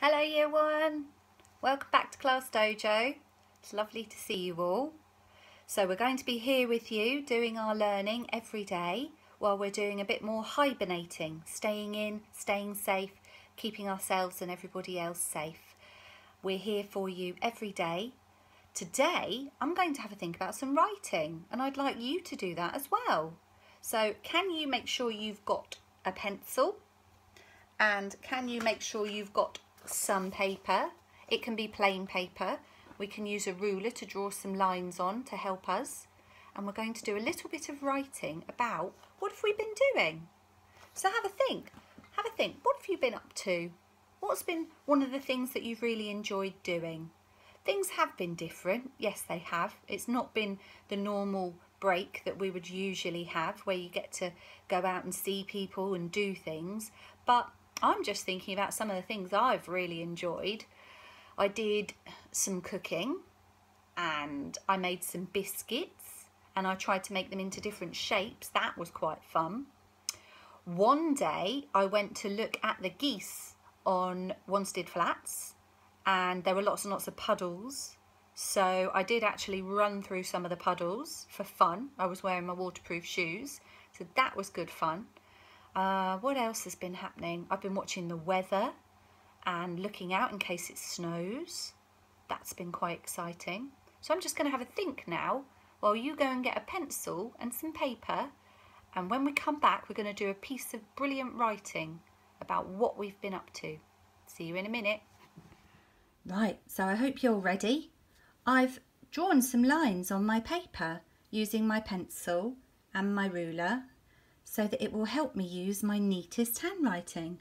Hello Year 1, welcome back to Class Dojo. It's lovely to see you all. So we're going to be here with you doing our learning every day while we're doing a bit more hibernating, staying in, staying safe, keeping ourselves and everybody else safe. We're here for you every day. Today I'm going to have a think about some writing and I'd like you to do that as well. So can you make sure you've got a pencil and can you make sure you've got some paper? It can be plain paper. We can use a ruler to draw some lines on to help us, and we're going to do a little bit of writing about what have we been doing. So have a think, what have you been up to? What's been one of the things that you've really enjoyed doing? Things have been different, yes they have. It's not been the normal break that we would usually have where you get to go out and see people and do things, but I'm just thinking about some of the things I've really enjoyed. I did some cooking and I made some biscuits and I tried to make them into different shapes. That was quite fun. One day I went to look at the geese on Wanstead Flats and there were lots and lots of puddles. So I did actually run through some of the puddles for fun. I was wearing my waterproof shoes, so that was good fun. What else has been happening? I've been watching the weather and looking out in case it snows. That's been quite exciting. So I'm just going to have a think now while you go and get a pencil and some paper, and when we come back we're going to do a piece of brilliant writing about what we've been up to. See you in a minute. Right, so I hope you're ready. I've drawn some lines on my paper using my pencil and my ruler, so that it will help me use my neatest handwriting.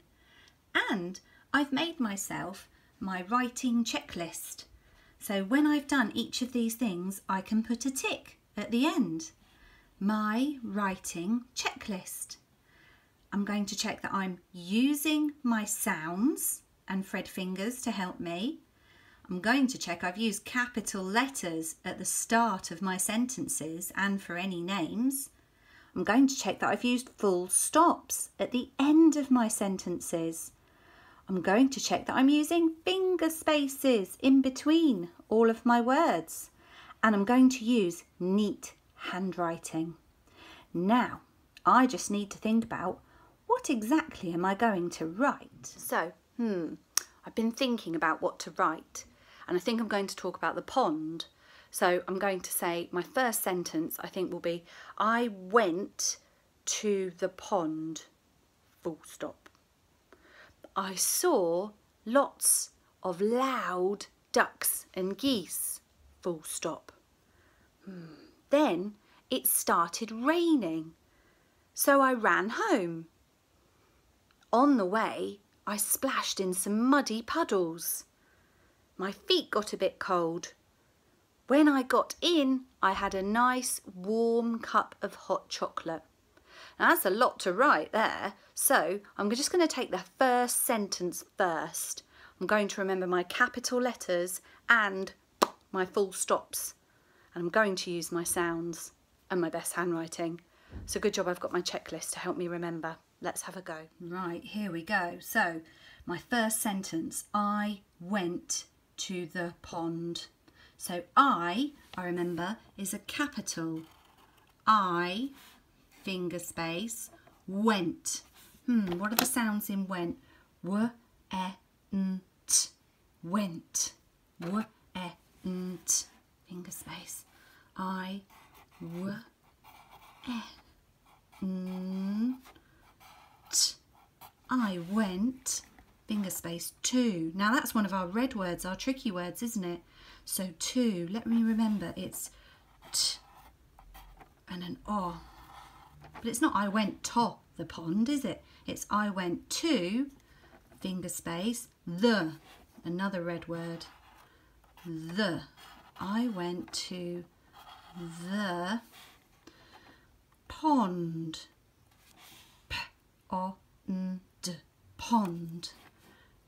And I've made myself my writing checklist. So when I've done each of these things, I can put a tick at the end. My writing checklist. I'm going to check that I'm using my sounds and Fred fingers to help me. I'm going to check I've used capital letters at the start of my sentences and for any names. I'm going to check that I've used full stops at the end of my sentences. I'm going to check that I'm using finger spaces in between all of my words. And I'm going to use neat handwriting. Now, I just need to think about what exactly am I going to write? So, I've been thinking about what to write, and I think I'm going to talk about the pond. So I'm going to say my first sentence I think will be, I went to the pond, full stop. I saw lots of loud ducks and geese, full stop. Then it started raining, so I ran home. On the way I splashed in some muddy puddles. My feet got a bit cold. When I got in, I had a nice warm cup of hot chocolate. Now that's a lot to write there, so I'm just going to take the first sentence first. I'm going to remember my capital letters and my full stops, and I'm going to use my sounds and my best handwriting. So good job I've got my checklist to help me remember. Let's have a go. Right, here we go. So my first sentence, I went to the pond. So I remember, is a capital. I, finger space, went. What are the sounds in went? W, e, n, t. Went. W, e, n, t. Finger space. I, w, e, n, t. I went, finger space, to. Now that's one of our red words, our tricky words, isn't it? So to, let me remember, it's t and an o. But it's not I went to the pond, is it? It's I went to, finger space, the, another red word, the. I went to the pond, p-o-n-d, pond.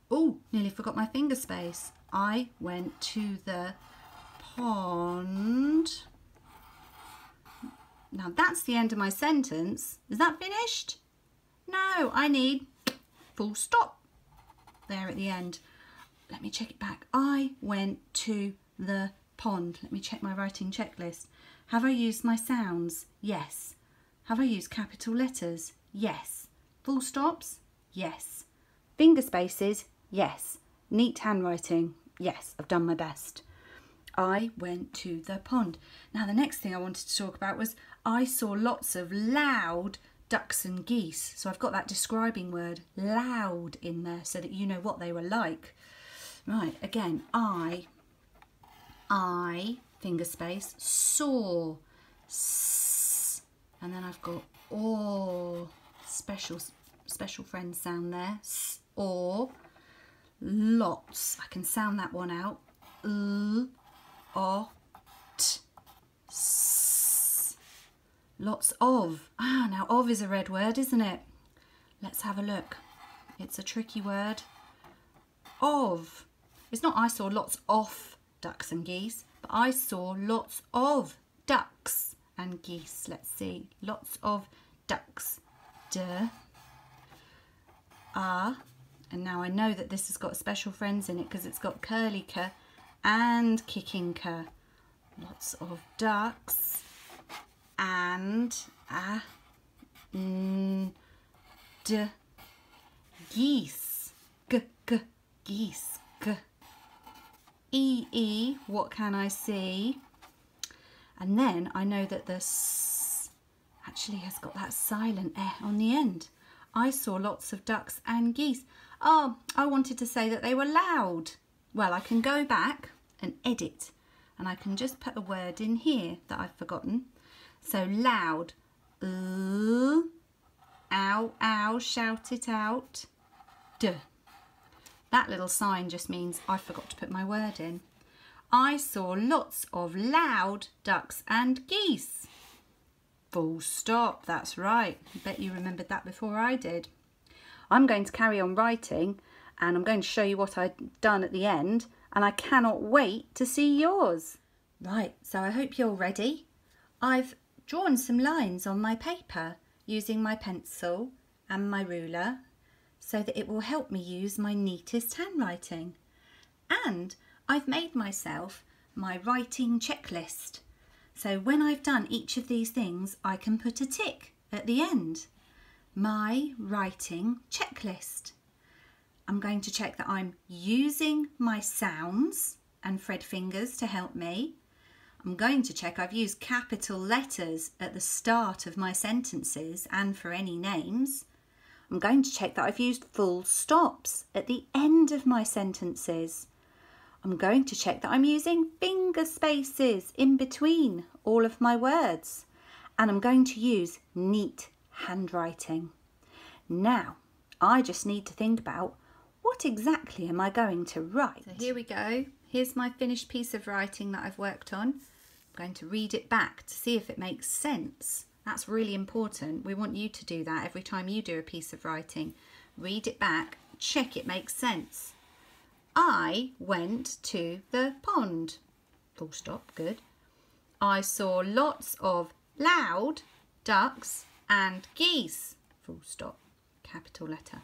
Oh, nearly forgot my finger space. I went to the pond. Now that's the end of my sentence. Is that finished? No, I need full stop there at the end. let me check it back. I went to the pond. Let me check my writing checklist. Have I used my sounds? Yes. Have I used capital letters? Yes. Full stops? Yes. Finger spaces? Yes. Neat handwriting? Yes, I've done my best. I went to the pond. Now the next thing I wanted to talk about was I saw lots of loud ducks and geese. So I've got that describing word loud in there so that you know what they were like. Right, again, I, finger space, saw, s, and then I've got or, special friend sound there, s, or, lots, I can sound that one out, l, o, t, s, lots of. Now of is a red word, isn't it? Let's have a look. It's a tricky word. Of. It's not I saw lots of ducks and geese, but I saw lots of ducks and geese. Let's see. Lots of ducks. Duh. And now I know that this has got special friends in it because it's got curly k and kicking k. Lots of ducks and geese. Geese. E, what can I see? And then I know that the s actually has got that silent eh on the end. I saw lots of ducks and geese. Oh, I wanted to say that they were loud. Well, I can go back and edit and I can just put a word in here that I've forgotten. So loud. Ow, ow, shout it out. Duh. That little sign just means I forgot to put my word in. I saw lots of loud ducks and geese. Full stop, that's right. I bet you remembered that before I did. I'm going to carry on writing and I'm going to show you what I've done at the end, and I cannot wait to see yours. Right, so I hope you're ready. I've drawn some lines on my paper using my pencil and my ruler, so that it will help me use my neatest handwriting. And I've made myself my writing checklist. So when I've done each of these things, I can put a tick at the end. My writing checklist. I'm going to check that I'm using my sounds and Fred fingers to help me. I'm going to check I've used capital letters at the start of my sentences and for any names. I'm going to check that I've used full stops at the end of my sentences. I'm going to check that I'm using finger spaces in between all of my words. And I'm going to use neat handwriting. Now, I just need to think about what exactly am I going to write. So here we go. Here's my finished piece of writing that I've worked on. I'm going to read it back to see if it makes sense. That's really important. We want you to do that every time you do a piece of writing. Read it back, check it makes sense. I went to the pond. Full stop, good. I saw lots of loud ducks and geese. Full stop, capital letter.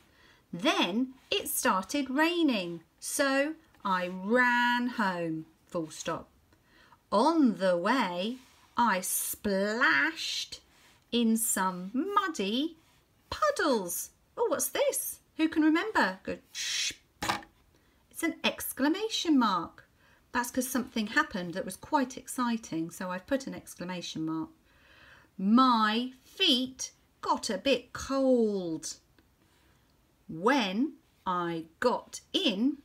Then it started raining, so I ran home. Full stop. On the way, I splashed in some muddy puddles. Oh, what's this? Who can remember? Good. It's an exclamation mark. That's because something happened that was quite exciting, so I've put an exclamation mark. My feet got a bit cold. When I got in,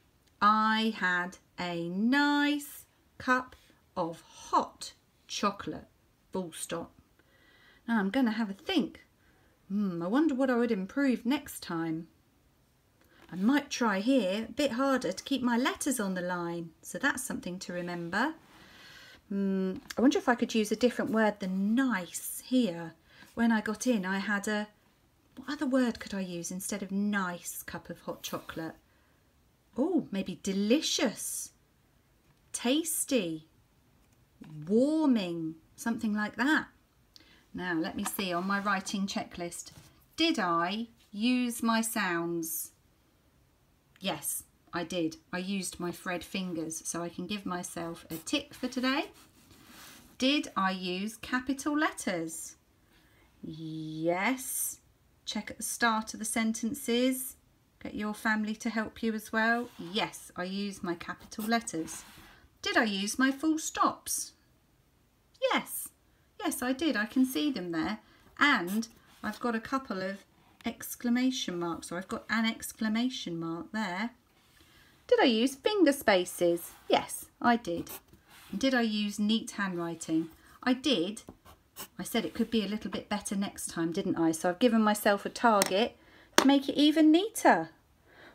I had a nice cup of hot chocolate. Full stop. Now I'm going to have a think. I wonder what I would improve next time. I might try here a bit harder to keep my letters on the line. So that's something to remember. I wonder if I could use a different word than nice here. When I got in, I had a... What other word could I use instead of nice cup of hot chocolate? Oh, maybe delicious, tasty, warming, something like that. Now, let me see on my writing checklist. Did I use my sounds? Yes, I did. I used my Fred fingers, so I can give myself a tick for today. Did I use capital letters? Yes. Check at the start of the sentences. Get your family to help you as well. Yes, I used my capital letters. Did I use my full stops? Yes. Yes, I did. I can see them there. And I've got a couple of exclamation marks. So I've got an exclamation mark there. Did I use finger spaces? Yes, I did. And did I use neat handwriting? I did. I said it could be a little bit better next time, didn't I? So I've given myself a target to make it even neater.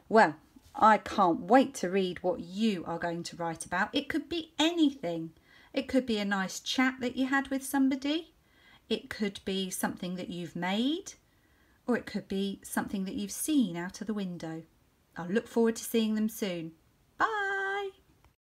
Well, I can't wait to read what you are going to write about. It could be anything. It could be a nice chat that you had with somebody. It could be something that you've made, or it could be something that you've seen out of the window. I'll look forward to seeing them soon.